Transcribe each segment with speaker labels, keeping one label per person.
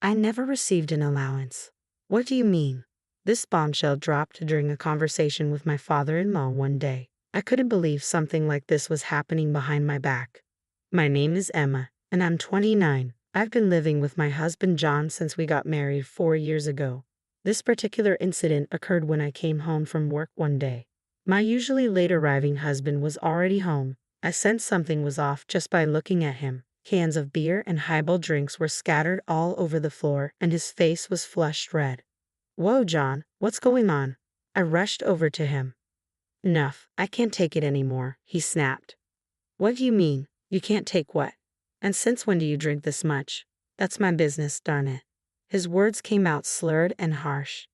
Speaker 1: I never received an allowance. What do you mean? This bombshell dropped during a conversation with my father-in-law one day. I couldn't believe something like this was happening behind my back. My name is Emma, and I'm 29. I've been living with my husband John since we got married 4 years ago. This particular incident occurred when I came home from work one day. My usually late arriving husband was already home. I sensed something was off just by looking at him. Cans of beer and highball drinks were scattered all over the floor, and his face was flushed red. "Whoa, John, what's going on?" I rushed over to him. "Enough, I can't take it anymore," he snapped. "What do you mean, you can't take what? And since when do you drink this much?" "That's my business, darn it." His words came out slurred and harsh.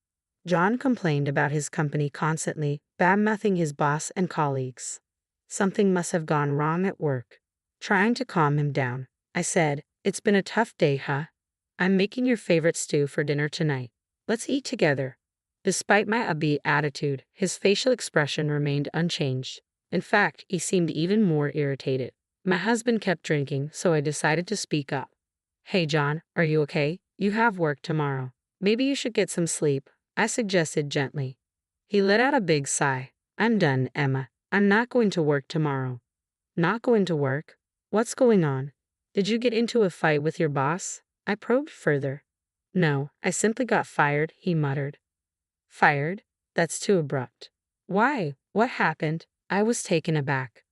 Speaker 1: John complained about his company constantly, bad-mouthing his boss and colleagues. Something must have gone wrong at work. Trying to calm him down, I said, "It's been a tough day, huh? I'm making your favorite stew for dinner tonight. Let's eat together." Despite my upbeat attitude, his facial expression remained unchanged. In fact, he seemed even more irritated. My husband kept drinking, so I decided to speak up. "Hey, John, are you okay? You have work tomorrow. Maybe you should get some sleep," I suggested gently. He let out a big sigh. "I'm done, Emma. I'm not going to work tomorrow." "Not going to work? What's going on? Did you get into a fight with your boss?" I probed further. "No, I simply got fired," he muttered. "Fired? That's too abrupt." "Why? What happened?" I was taken aback.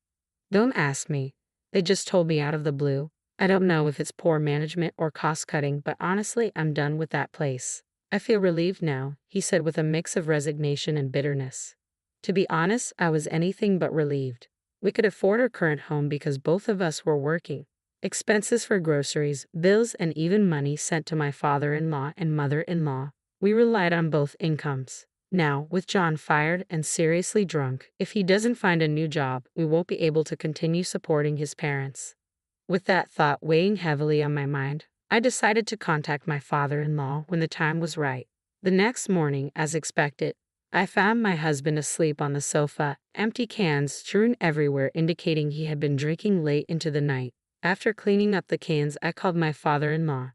Speaker 1: "Don't ask me. They just told me out of the blue. I don't know if it's poor management or cost-cutting, but honestly, I'm done with that place." "I feel relieved now," he said with a mix of resignation and bitterness. To be honest, I was anything but relieved. We could afford our current home because both of us were working. Expenses for groceries, bills, and even money sent to my father-in-law and mother-in-law. We relied on both incomes. Now, with John fired and seriously drunk, if he doesn't find a new job, we won't be able to continue supporting his parents. With that thought weighing heavily on my mind, I decided to contact my father-in-law when the time was right. The next morning, as expected, I found my husband asleep on the sofa, empty cans strewn everywhere indicating he had been drinking late into the night. After cleaning up the cans, I called my father-in-law.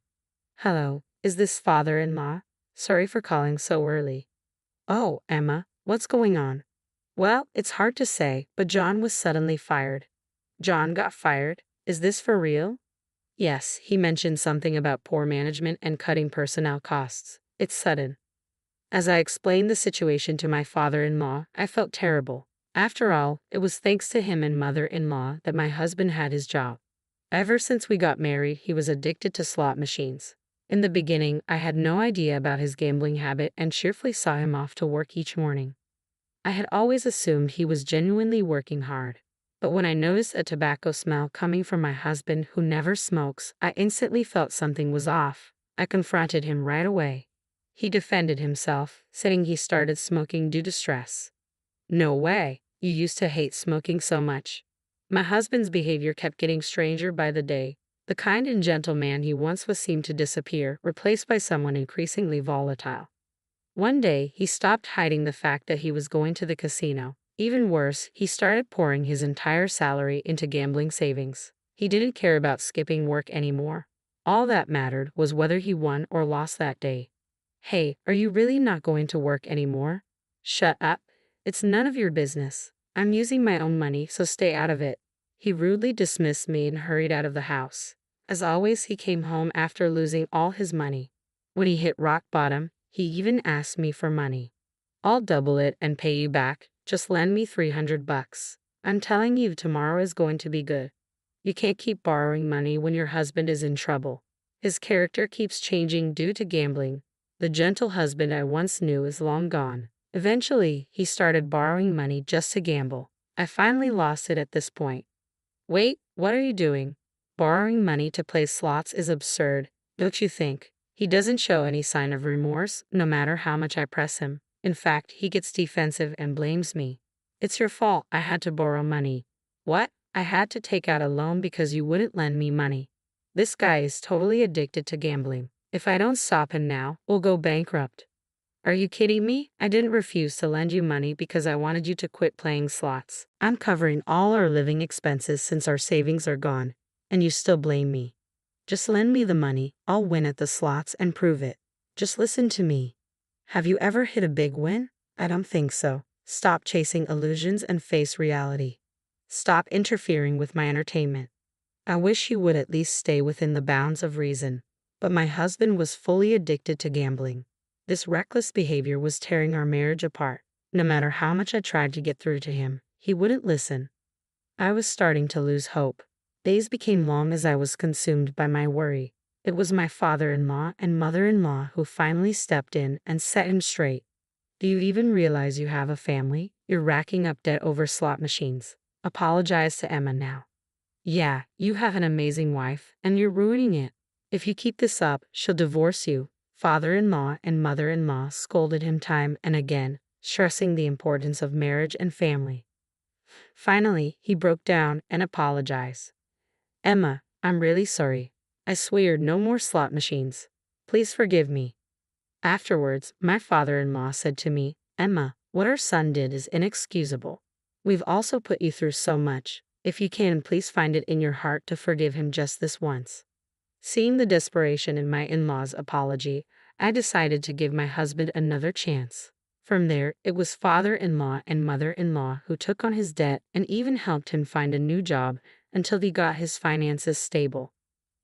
Speaker 1: "Hello, is this father-in-law? Sorry for calling so early." "Oh, Emma, what's going on?" "Well, it's hard to say, but John was suddenly fired." "John got fired? Is this for real?" "Yes, he mentioned something about poor management and cutting personnel costs. It's sudden." As I explained the situation to my father-in-law, I felt terrible. After all, it was thanks to him and mother-in-law that my husband had his job. Ever since we got married, he was addicted to slot machines. In the beginning, I had no idea about his gambling habit and cheerfully saw him off to work each morning. I had always assumed he was genuinely working hard. But when I noticed a tobacco smell coming from my husband who never smokes, I instantly felt something was off. I confronted him right away. He defended himself, saying he started smoking due to stress. "No way, you used to hate smoking so much." My husband's behavior kept getting stranger by the day. The kind and gentle man he once was seemed to disappear, replaced by someone increasingly volatile. One day, he stopped hiding the fact that he was going to the casino. Even worse, he started pouring his entire salary into gambling savings. He didn't care about skipping work anymore. All that mattered was whether he won or lost that day. "Hey, are you really not going to work anymore?" "Shut up. It's none of your business. I'm using my own money, so stay out of it." He rudely dismissed me and hurried out of the house. As always, he came home after losing all his money. When he hit rock bottom, he even asked me for money. "I'll double it and pay you back. Just lend me $300. I'm telling you tomorrow is going to be good." You can't keep borrowing money when your husband is in trouble. His character keeps changing due to gambling. The gentle husband I once knew is long gone. Eventually, he started borrowing money just to gamble. I finally lost it at this point. "Wait, what are you doing? Borrowing money to play slots is absurd, don't you think?" He doesn't show any sign of remorse, no matter how much I press him. In fact, he gets defensive and blames me. "It's your fault, I had to borrow money." "What? I had to take out a loan because you wouldn't lend me money." This guy is totally addicted to gambling. If I don't stop him now, we'll go bankrupt. "Are you kidding me? I didn't refuse to lend you money because I wanted you to quit playing slots. I'm covering all our living expenses since our savings are gone, and you still blame me." Just lend me the money, I'll win at the slots and prove it. Just listen to me. Have you ever hit a big win? I don't think so. Stop chasing illusions and face reality. Stop interfering with my entertainment. I wish you would at least stay within the bounds of reason. But my husband was fully addicted to gambling. This reckless behavior was tearing our marriage apart. No matter how much I tried to get through to him, he wouldn't listen. I was starting to lose hope. Days became long as I was consumed by my worry. It was my father-in-law and mother-in-law who finally stepped in and set him straight. Do you even realize you have a family? You're racking up debt over slot machines. Apologize to Emma now. Yeah, you have an amazing wife, and you're ruining it. If you keep this up, she'll divorce you. Father-in-law and mother-in-law scolded him time and again, stressing the importance of marriage and family. Finally, he broke down and apologized. Emma, I'm really sorry. I swear no more slot machines. Please forgive me. Afterwards, my father-in-law said to me, Emma, what our son did is inexcusable. We've also put you through so much. If you can, please find it in your heart to forgive him just this once. Seeing the desperation in my in-law's apology, I decided to give my husband another chance. From there, it was father-in-law and mother-in-law who took on his debt and even helped him find a new job until he got his finances stable.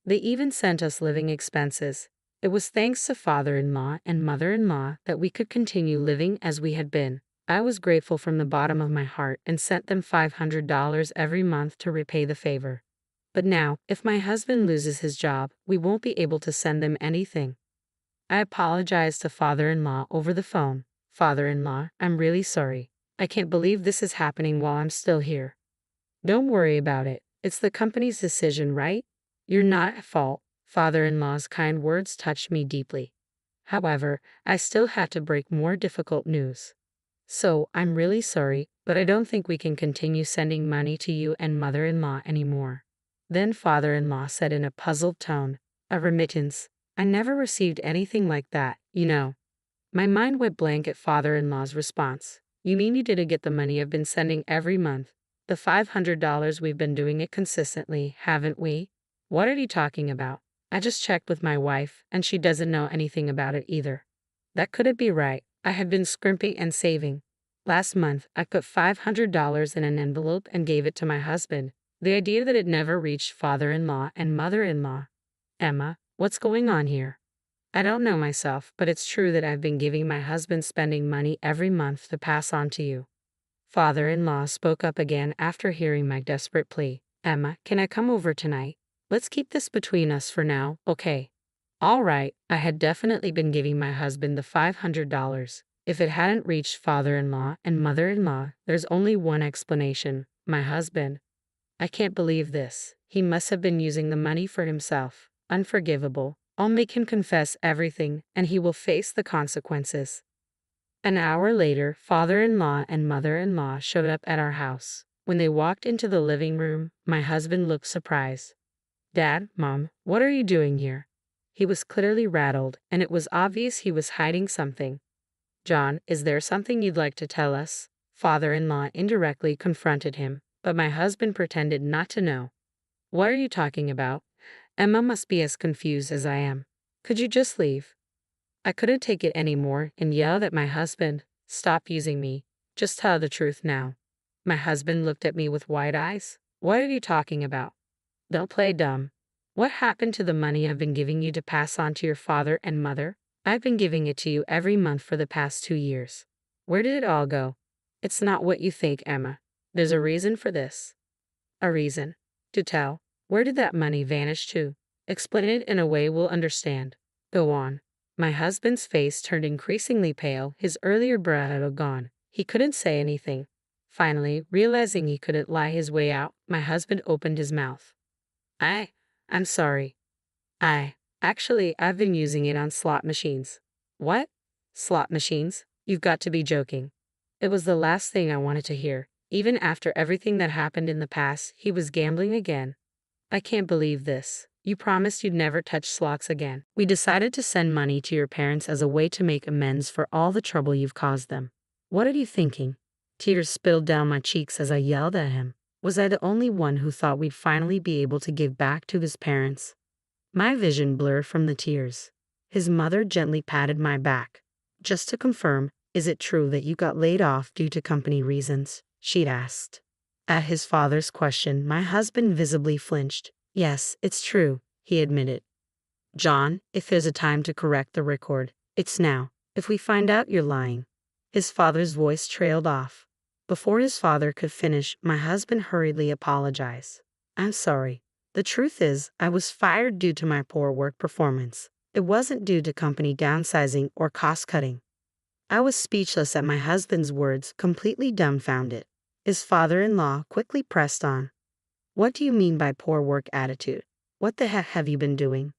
Speaker 1: They even sent us living expenses. It was thanks to father-in-law and mother-in-law that we could continue living as we had been. I was grateful from the bottom of my heart and sent them $500 every month to repay the favor. But now, if my husband loses his job, we won't be able to send them anything. I apologized to father-in-law over the phone. Father-in-law, I'm really sorry. I can't believe this is happening while I'm still here. Don't worry about it. It's the company's decision, right? You're not at fault. Father-in-law's kind words touched me deeply. However, I still had to break more difficult news. So, I'm really sorry, but I don't think we can continue sending money to you and mother-in-law anymore. Then father-in-law said in a puzzled tone, a remittance? I never received anything like that, you know. My mind went blank at father-in-law's response. You mean you didn't get the money I've been sending every month? The $500 we've been doing it consistently, haven't we? What are you talking about? I just checked with my wife, and she doesn't know anything about it either. That couldn't be right. I had been scrimping and saving. Last month, I put $500 in an envelope and gave it to my husband. The idea that it never reached father-in-law and mother-in-law. Emma, what's going on here? I don't know myself, but it's true that I've been giving my husband spending money every month to pass on to you. Father-in-law spoke up again after hearing my desperate plea. Emma, can I come over tonight? Let's keep this between us for now, okay? All right, I had definitely been giving my husband the $500. If it hadn't reached father-in-law and mother-in-law, there's only one explanation, my husband. I can't believe this. He must have been using the money for himself. Unforgivable. I'll make him confess everything, and he will face the consequences. An hour later, father-in-law and mother-in-law showed up at our house. When they walked into the living room, my husband looked surprised. Dad, Mom, what are you doing here? He was clearly rattled, and it was obvious he was hiding something. John, is there something you'd like to tell us? Father-in-law indirectly confronted him, but my husband pretended not to know. What are you talking about? Emma must be as confused as I am. Could you just leave? I couldn't take it anymore and yelled at my husband. Stop using me. Just tell the truth now. My husband looked at me with wide eyes. What are you talking about? Don't play dumb. What happened to the money I've been giving you to pass on to your father and mother? I've been giving it to you every month for the past 2 years. Where did it all go? It's not what you think, Emma. There's a reason for this. A reason. Do tell. Where did that money vanish to? Explain it in a way we'll understand. Go on. My husband's face turned increasingly pale, his earlier bravado gone. He couldn't say anything. Finally, realizing he couldn't lie his way out, my husband opened his mouth. I'm sorry. Actually, I've been using it on slot machines. What? Slot machines? You've got to be joking. It was the last thing I wanted to hear. Even after everything that happened in the past, he was gambling again. I can't believe this. You promised you'd never touch slots again. We decided to send money to your parents as a way to make amends for all the trouble you've caused them. What are you thinking? Tears spilled down my cheeks as I yelled at him. Was I the only one who thought we'd finally be able to give back to his parents? My vision blurred from the tears. His mother gently patted my back. Just to confirm, is it true that you got laid off due to company reasons? She'd asked. At his father's question, my husband visibly flinched. Yes, it's true, he admitted. John, if there's a time to correct the record, it's now. If we find out you're lying. His father's voice trailed off. Before his father could finish, my husband hurriedly apologized. I'm sorry. The truth is, I was fired due to my poor work performance. It wasn't due to company downsizing or cost cutting. I was speechless at my husband's words, completely dumbfounded. His father-in-law quickly pressed on. What do you mean by poor work attitude? What the heck have you been doing?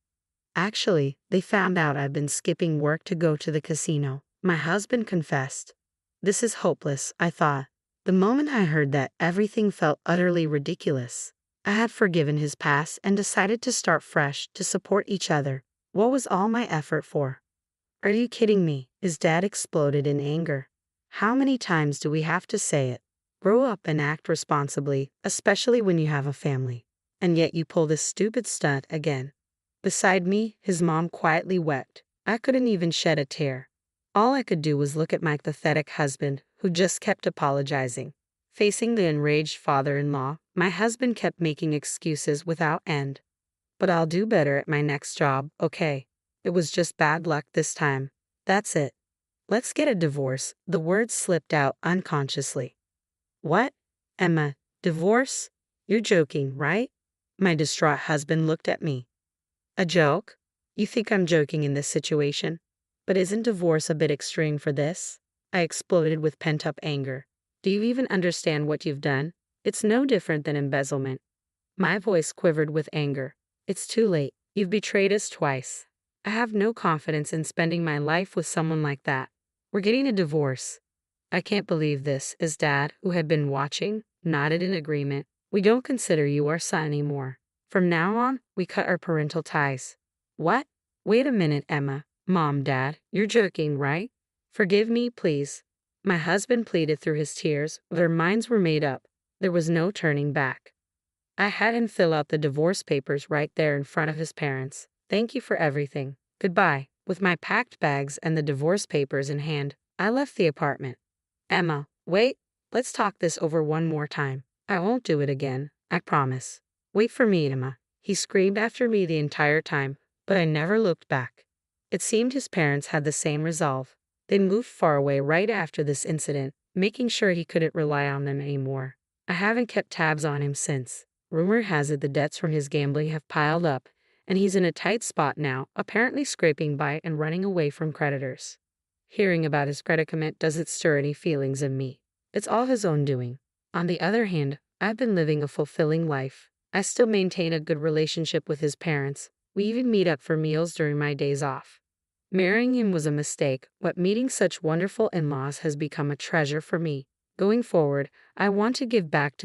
Speaker 1: Actually, they found out I've been skipping work to go to the casino, my husband confessed. This is hopeless, I thought. The moment I heard that, everything felt utterly ridiculous. I had forgiven his past and decided to start fresh to support each other. What was all my effort for? Are you kidding me? His dad exploded in anger. How many times do we have to say it? Grow up and act responsibly, especially when you have a family. And yet you pull this stupid stunt again. Beside me, his mom quietly wept. I couldn't even shed a tear. All I could do was look at my pathetic husband, who just kept apologizing. Facing the enraged father-in-law, my husband kept making excuses without end. But I'll do better at my next job, okay? It was just bad luck this time. That's it. Let's get a divorce. The words slipped out unconsciously. What? Emma, divorce? You're joking, right? My distraught husband looked at me. A joke? You think I'm joking in this situation? But isn't divorce a bit extreme for this? I exploded with pent-up anger. Do you even understand what you've done? It's no different than embezzlement. My voice quivered with anger. It's too late. You've betrayed us twice. I have no confidence in spending my life with someone like that. We're getting a divorce. I can't believe this, his dad, who had been watching, nodded in agreement. We don't consider you our son anymore. From now on, we cut our parental ties. What? Wait a minute, Emma. Mom, Dad, you're joking, right? Forgive me, please. My husband pleaded through his tears. Their minds were made up. There was no turning back. I had him fill out the divorce papers right there in front of his parents. Thank you for everything. Goodbye. With my packed bags and the divorce papers in hand, I left the apartment. Emma, wait. Let's talk this over one more time. I won't do it again. I promise. Wait for me, Emma. He screamed after me the entire time, but I never looked back. It seemed his parents had the same resolve. They moved far away right after this incident, making sure he couldn't rely on them anymore. I haven't kept tabs on him since. Rumor has it the debts from his gambling have piled up, and he's in a tight spot now, apparently scraping by and running away from creditors. Hearing about his predicament doesn't stir any feelings in me. It's all his own doing. On the other hand, I've been living a fulfilling life. I still maintain a good relationship with his parents. We even meet up for meals during my days off. Marrying him was a mistake, but meeting such wonderful in-laws has become a treasure for me. Going forward, I want to give back to